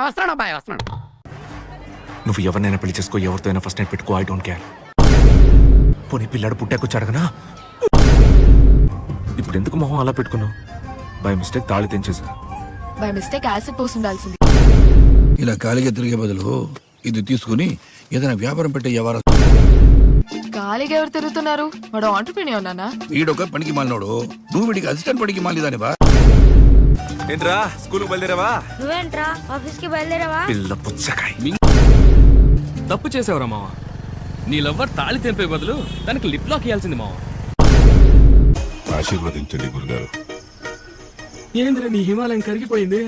వస్తున్నాడు అబ్బాయి వస్తున్నాడు. నువ్వు ఎవరినైనా పెళ్లి చేసుకో, ఎవరితో అయినా ఫస్ట్ నైట్ పెట్టుకో, ఐ డోంట్ కేర్. పోనీ పిల్లాడు పుట్టాకొచ్చి అడగనా? ఇప్పుడు ఎందుకు మొహం అలా పెట్టుకున్నావు? బై మిస్టేక్ తాళి తెంచేసా. బై మిస్టేక్ యాసిడ్ పోసి ఉండాల్సింది. ఇలా ఖాళీగా తిరిగే బదులు ఇది తీసుకుని ఏదైనా వ్యాపారం పెట్టే వ్యవహారం. ఖాళీగా ఎవరు తిరుగుతున్నారు? వాడు ఆంటర్‌ప్రెన్యూర్ నాన్న. వీడొక పనికి మాలినోడు, నువ్వు వీడికి అసిస్టెంట్ పనికి మాలిదానివా? ఏంట్రా స్కూల్ బయలుదేరావా? నువ్వేంట్రా ఆఫీస్ కి బయలుదేరావా? పిల్ల పుచ్చకాయ. తప్పు చేసావురా మావ. నీ లవ్వర్ తాళి తెంపే బదులు దానికి లిప్ లాక్ ఇయ్యాల్సింది మావ. ఆశీర్వదించండి గురుగారు. ఏంద్ర నీ హిమాలయం కరిగిపోయింది?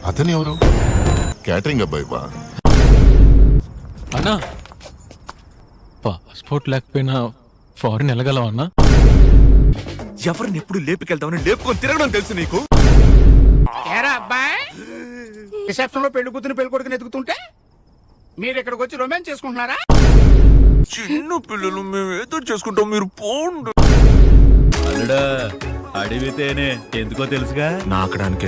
అతని ఎవరు? క్యాటరింగ్ అబ్బాయి బా. అన్నా పాస్పోర్ట్ లేకపోయినా ఫారిన్ వెళ్ళగలవన్నా? ఎవరిని ఎప్పుడు లేపుకెళ్తామని లేపుకొని తిరగడం తెలుసు నీకు? ఏరా అబ్బాయి, రిసెప్షన్ లో పెళ్లి కూతురు పెళ్లి కొడుకుని ఎదుగుతుంటే మీరు ఇక్కడికి వచ్చి రొమాన్స్ చేసుకుంటున్నారా? చిన్న పిల్లలు మేము ఏదో చేసుకుంటాం, మీరు పోండి. అడిగితేనే ఎందుకో తెలుసుగా. నాకడానికే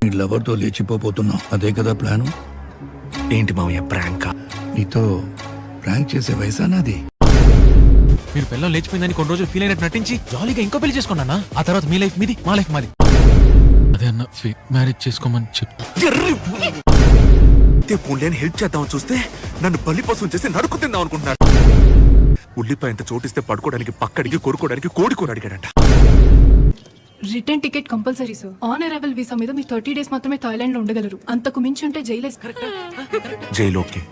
నీ లవర్తో లేచిపోతున్నావు, అదే కదా ప్లాను? ఏంటి మామయ్య ప్రాంకా? నీతో ప్రాంక్ చేసే వయసా నాది? మీరు పిల్లలు లేచిపోయిందని కొన్ని రోజులు ఫీల్ అయినట్టు నటించి జాలీగా ఇంకో పెళ్లి చేసుకున్నానా? ఆ తర్వాత మీ లైఫ్ మీది, మా లైఫ్ మాది. అదే అన్న ఫేక్ మ్యారేజ్ చేసుకోమని చెప్పి పుళ్ళని హెల్ప్ చేద్దామని చూస్తే నన్ను బలి పశువులు చేసి నరుకు తిందాం అనుకుంటున్నాడు. ఉల్లిపాయ ఎంత చోటిస్తే పడుకోవడానికి, పక్కడికి కొరుకోవడానికి కోడి కూర అడిగాడంట. Return ticket compulsory sir. On arrival visa మీద మీరు 30 days మాత్రమే థాయిలాండ్ లో ఉండగలరు. అంతకు మించి ఉంటే జైలు. జైలోకి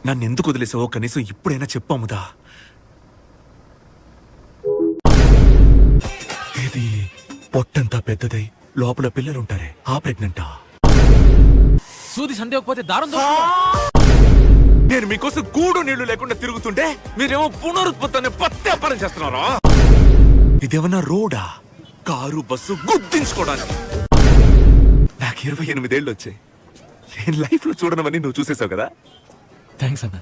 నన్ను ఎందుకు వదిలేసావో కనీసం ఇప్పుడైనా చెప్పాముదా? ఇది పొట్టంతా పెద్దదై లోపల పిల్లలుంటారే, ఆ ప్రెగ్నెంటా? సూది సందేహకపోతే దారం. నేను మీకోసం కూడు నీళ్లు లేకుండా తిరుగుతుంటే మీరేమో పునరుత్పత్తి పత్యాపారం చేస్తున్నారా? ఇదేమన్నా రోడా, కారు, బస్సు గుర్తించుకోవడానికి? నాకు 28 ఏళ్ళు వచ్చాయి. నేను లైఫ్ లో చూడనవని నువ్వు చూసేసావు కదా. థ్యాంక్స్ అన్న.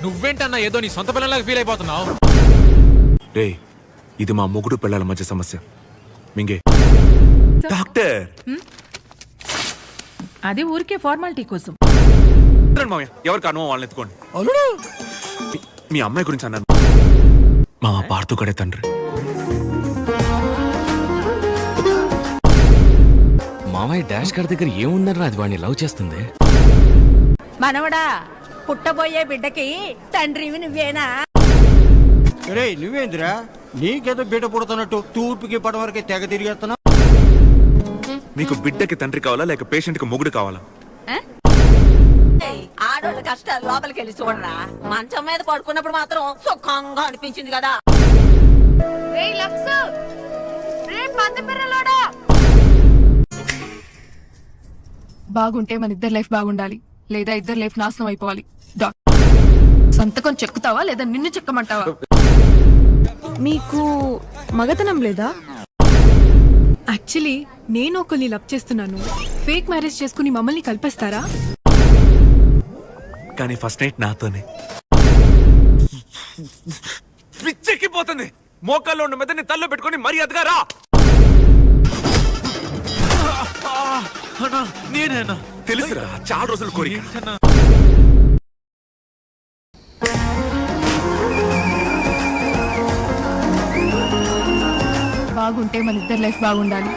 నువ్వేంటన్నా ఏదో నీ సొంత పిల్లలాగా ఫీల్ అయిపోతున్నావు? రే, ఇది మా మొగుడు పిల్లల మధ్య సమస్య. మింగే డాక్టర్, అది ఊరికే ఫార్మాలిటీ కోసం. మామయ్య ఎవరికి అనుభవం వాళ్ళని ఎత్తుకోండి. మీ అమ్మాయి గురించి అన్నాను. మా పార్థు గడే తండ్రి. మామయ్య డాష్ గారి దగ్గర ఏముందరా అది వాడిని లవ్ చేస్తుంది? మనవడా, పుట్టబోయే బిడ్డకి తండ్రివి నువ్వేనా? నువ్వేంద్రా నీకేదో బిడ్డ పుడుతున్నట్టు తూర్పుకి పడవరకి తెగ తిరిగేస్తున్నా? మీకు బిడ్డకి తండ్రి కావాలా లేక పేషెంట్ కి మొగుడు కావాలా? ఆడోళ్ళ కష్టాలు లోపలికి వెళ్ళి చూడరా. మంచం మీద పడుకున్నప్పుడు మాత్రం సుఖంగా అనిపించింది కదా. బాగుంటే మన ఇద్దరు లైఫ్ బాగుండాలి, లేదా ఇద్దరు లైఫ్ నాశనం అయిపోవాలి. సంతకం చెక్కుతావా లేదా నిన్ను చెక్కమంటావా? మీకు మగతనం లేదా? యాక్చువల్లీ నేను ఒకరిని లవ్ చేస్తున్నాను. ఫేక్ మ్యారేజ్ చేసుకుని మమ్మల్ని కలిపేస్తారా? కానీ ఫస్ట్ నైట్ నాతోనే. పిచ్చెక్కిపోతుంది. మోకాల్లో ఉన్న మెదని తల్లో పెట్టుకుని మర్యాదగా రా. నేనేనా? తెలుసురా, చాలా రోజులు కోరిక. బాగుంటే మన ఇద్దరు లైఫ్ బాగుండాలి,